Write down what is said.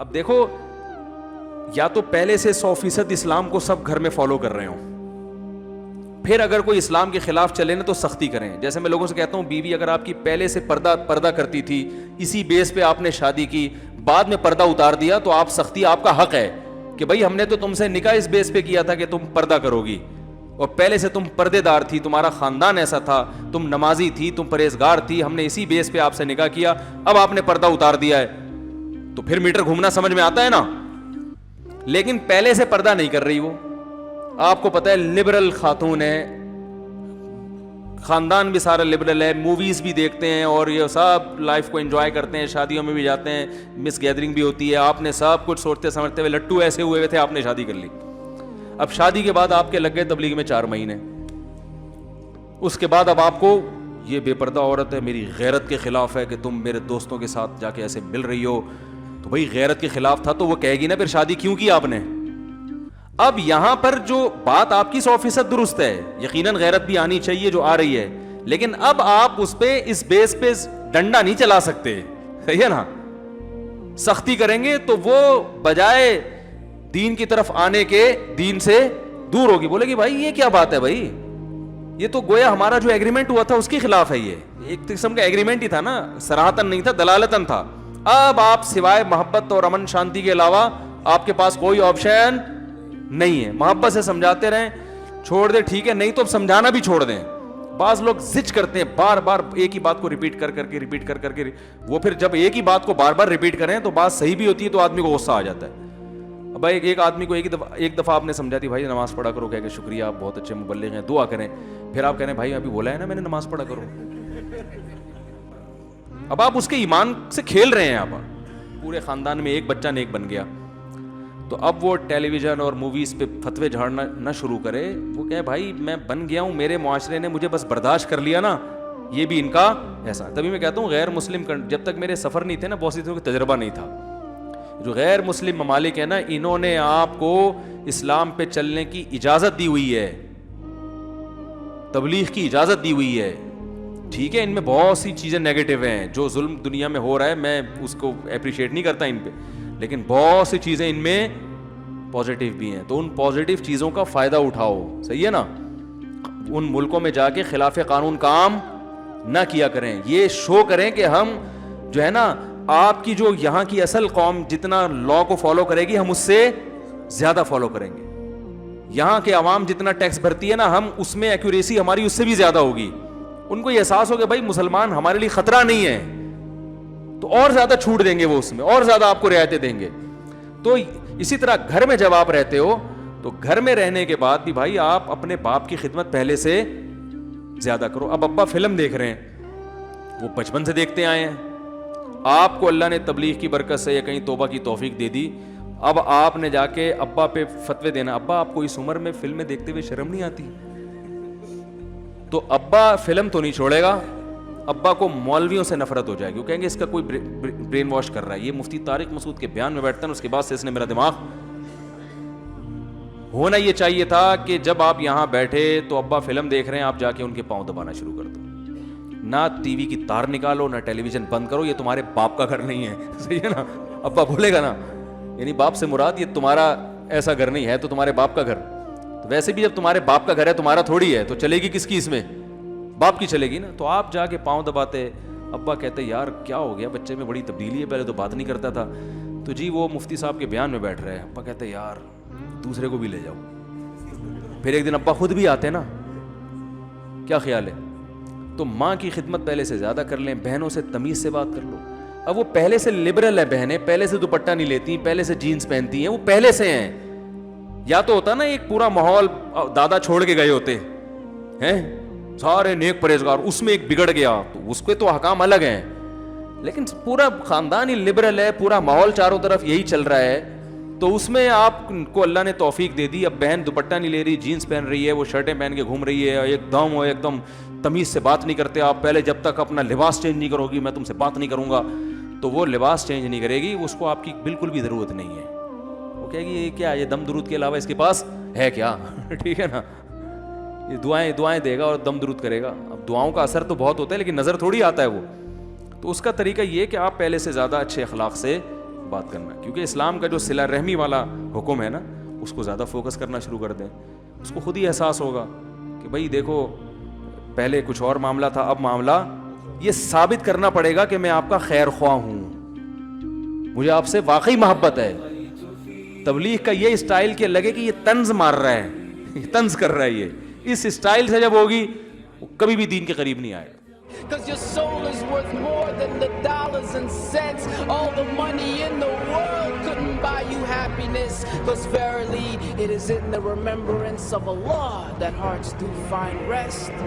اب دیکھو, یا تو پہلے سے 100% اسلام کو سب گھر میں فالو کر رہے ہوں, پھر اگر کوئی اسلام کے خلاف چلے نا تو سختی کریں. جیسے میں لوگوں سے کہتا ہوں, بیوی اگر آپ کی پہلے سے پردہ کرتی تھی, اسی بیس پہ آپ نے شادی کی, بعد میں پردہ اتار دیا, تو آپ سختی, آپ کا حق ہے کہ بھائی ہم نے تو تم سے نکاح اس بیس پہ کیا تھا کہ تم پردہ کرو گی, اور پہلے سے تم پردے دار تھی, تمہارا خاندان ایسا تھا, تم نمازی تھی, تم پرہیزگار تھی, ہم نے اسی بیس پہ آپ سے نکاح کیا, اب آپ نے پردہ اتار دیا ہے, تو پھر میٹر گھومنا سمجھ میں آتا ہے نا. لیکن پہلے سے پردہ نہیں کر رہی, وہ آپ کو پتہ ہے لبرل خاتون ہے, خاندان بھی سارا لبرل ہے, موویز بھی دیکھتے ہیں اور یہ سب لائف کو انجوائے کرتے ہیں, شادیوں میں بھی جاتے ہیں, مس گیدرنگ بھی ہوتی ہے, آپ نے سب کچھ سوچتے سمجھتے ہوئے لٹو ایسے ہوئے تھے, آپ نے شادی کر لی. اب شادی کے بعد آپ کے لگ گئے تبلیغ میں 4 مہینے, اس کے بعد اب آپ کو یہ بے پردہ عورت ہے, میری غیرت کے خلاف ہے کہ تم میرے دوستوں کے ساتھ جا کے ایسے مل رہی ہو, تو بھائی غیرت کے خلاف تھا تو وہ کہے گی نا پھر شادی کیوں کی آپ نے. اب یہاں پر جو بات آپ کی 100% درست ہے, یقیناً غیرت بھی آنی چاہیے جو آ رہی ہے, لیکن اب آپ اس پہ اس بیس پہ ڈنڈا نہیں چلا سکتے, صحیح ہے نا. سختی کریں گے تو وہ بجائے دین کی طرف آنے کے دین سے دور ہوگی, بولے گی بھائی یہ کیا بات ہے, بھائی یہ تو گویا ہمارا جو ایگریمنٹ ہوا تھا اس کے خلاف ہے, یہ ایک قسم کا ایگریمنٹ ہی تھا نا, صراحتاً نہیں تھا, دلالتاً تھا. اب آپ سوائے محبت اور امن شانتی کے علاوہ آپ کے پاس کوئی آپشن نہیں ہے. محبت سے سمجھاتے رہیں, چھوڑ دیں ٹھیک ہے, نہیں تو اب سمجھانا بھی چھوڑ دیں. بعض لوگ زج کرتے ہیں, بار بار ایک ہی بات کو ریپیٹ کر کے, وہ پھر جب ایک ہی بات کو بار بار ریپیٹ کریں تو بات صحیح بھی ہوتی ہے تو آدمی کو غصہ آ جاتا ہے. اب ایک آدمی کو ایک دفعہ آپ نے سمجھا دی, بھائی نماز پڑھا کرو, کہہ کہ شکریہ آپ بہت اچھے مبلغ ہیں, دعا کریں, پھر آپ کہہ رہے ہیں بھائی ابھی بولا ہے نا میں نے نماز پڑھا کرو. اب آپ اس کے ایمان سے کھیل رہے ہیں, آپ پورے خاندان میں ایک بچہ نیک بن گیا, تو اب وہ ٹیلی ویژن اور موویز پہ فتوے جھاڑنا نہ شروع کرے, وہ کہے بھائی میں بن گیا ہوں, میرے معاشرے نے مجھے بس برداشت کر لیا نا, یہ بھی ان کا ایسا. تبھی میں کہتا ہوں غیر مسلم جب تک میرے سفر نہیں تھے نا, بہت سی چیزوں کا تجربہ نہیں تھا. جو غیر مسلم ممالک ہیں نا, انہوں نے آپ کو اسلام پہ چلنے کی اجازت دی ہوئی ہے, تبلیغ کی اجازت دی ہوئی ہے. ٹھیک ہے, ان میں بہت سی چیزیں نیگیٹو ہیں, جو ظلم دنیا میں ہو رہا ہے میں اس کو اپریشیٹ نہیں کرتا ان پہ, لیکن بہت سی چیزیں ان میں پازیٹیو بھی ہیں, تو ان پازیٹیو چیزوں کا فائدہ اٹھاؤ, صحیح ہے نا. ان ملکوں میں جا کے خلاف قانون کام نہ کیا کریں, یہ شو کریں کہ ہم جو ہے نا, آپ کی جو یہاں کی اصل قوم جتنا لا کو فالو کرے گی ہم اس سے زیادہ فالو کریں گے. یہاں کے عوام جتنا ٹیکس بھرتی ہے نا, ہم اس میں ایکوریسی ہماری اس سے بھی زیادہ ہوگی. ان کو یہ احساس ہوگا بھائی مسلمان ہمارے لیے خطرہ نہیں ہے, تو اور زیادہ چھوٹ دیں گے وہ, اس میں اور زیادہ آپ کو رعایتیں دیں گے. تو اسی طرح گھر میں جب آپ رہتے ہو تو گھر میں رہنے کے بعد بھی بھائی آپ اپنے باپ کی خدمت پہلے سے زیادہ کرو. اب ابا فلم دیکھ رہے ہیں, وہ بچپن سے دیکھتے آئے ہیں, آپ کو اللہ نے تبلیغ کی برکت سے یا کہیں توبہ کی توفیق دے دی, اب آپ نے جا کے ابا پہ فتوے دینا, ابا آپ کو اس عمر میں فلمیں دیکھتے ہوئے شرم نہیں آتی؟ تو ابا فلم تو نہیں چھوڑے گا, ابا کو مولویوں سے نفرت ہو جائے گی, وہ کہیں گے اس کا کوئی برین واش کر رہا ہے. یہ مفتی طارق مسعود کے بیان میں بیٹھتا ہے, اس کے بعد سے اس نے میرا دماغ. ہونا یہ چاہیے تھا کہ جب آپ یہاں بیٹھے تو ابا فلم دیکھ رہے ہیں, آپ جا کے ان کے پاؤں دبانا شروع کر دو. نہ ٹی وی کی تار نکالو, نہ ٹیلی ویژن بند کرو, یہ تمہارے باپ کا گھر نہیں ہے, صحیح ہے نا. ابا بولے گا نا, یعنی باپ سے مراد یہ تمہارا ایسا گھر نہیں ہے, تو تمہارے باپ کا گھر. تو ویسے بھی جب تمہارے باپ کا گھر ہے, تمہارا تھوڑی ہے, تو چلے گی کس کی اس میں, باپ کی چلے گی نا. تو آپ جا کے پاؤں دباتے, ابا کہتے یار کیا ہو گیا بچے میں, بڑی تبدیلی ہے, پہلے تو بات نہیں کرتا تھا. تو جی وہ مفتی صاحب کے بیان میں بیٹھ رہے ہیں, ابا کہتے یار دوسرے کو بھی لے جاؤ. پھر ایک دن ابا خود بھی آتے نا, کیا خیال ہے. تو ماں کی خدمت پہلے سے زیادہ کر لیں, بہنوں سے تمیز سے بات کر لو. اب وہ پہلے سے لبرل ہے بہنیں, پہلے سے دوپٹہ نہیں لیتی, پہلے سے جینز پہنتی ہیں, وہ پہلے سے ہیں. یا تو ہوتا نا ایک پورا ماحول دادا چھوڑ کے گئے ہوتے ہیں, سارے نیک پرہیزگار, اس میں ایک بگڑ گیا تو اس کے تو احکام الگ ہیں, لیکن پورا خاندان ہی لبرل ہے, پورا ماحول چاروں طرف یہی چل رہا ہے, تو اس میں آپ کو اللہ نے توفیق دے دی. اب بہن دوپٹہ نہیں لے رہی, جینز پہن رہی ہے, وہ شرٹیں پہن کے گھوم رہی ہے, ایک دم تمیز سے بات نہیں کرتے آپ, پہلے جب تک اپنا لباس چینج نہیں کرو گی میں تم سے بات نہیں کروں گا. تو وہ لباس چینج نہیں کرے گی, اس کو آپ کی بالکل بھی ضرورت نہیں ہے. وہ کہے گی یہ کیا, یہ دم درود کے علاوہ اس کے پاس ہے کیا, ٹھیک ہے نا. یہ دعائیں دے گا اور دم درود کرے گا. اب دعاؤں کا اثر تو بہت ہوتا ہے, لیکن نظر تھوڑی آتا ہے وہ. تو اس کا طریقہ یہ کہ آپ پہلے سے زیادہ اچھے اخلاق سے بات کرنا, کیونکہ اسلام کا جو صلہ رحمی والا حکم ہے نا, اس کو زیادہ فوکس کرنا شروع کر دیں. اس کو خود ہی احساس ہوگا کہ بھائی دیکھو پہلے کچھ اور معاملہ تھا, اب معاملہ یہ ثابت کرنا پڑے گا کہ میں آپ کا خیر خواہ ہوں, مجھے آپ سے واقعی محبت ہے. تبلیغ کا یہ اسٹائل کہ لگے کہ یہ طنز مار رہا ہے, یہ طنز کر رہا ہے, یہ اس اسٹائل سے جب ہوگی وہ کبھی بھی دین کے قریب نہیں آئے گا. Cause your soul is worth more than the dollars and cents. All the money in the world couldn't buy you happiness. Cause verily it is in the remembrance of Allah that hearts do find rest.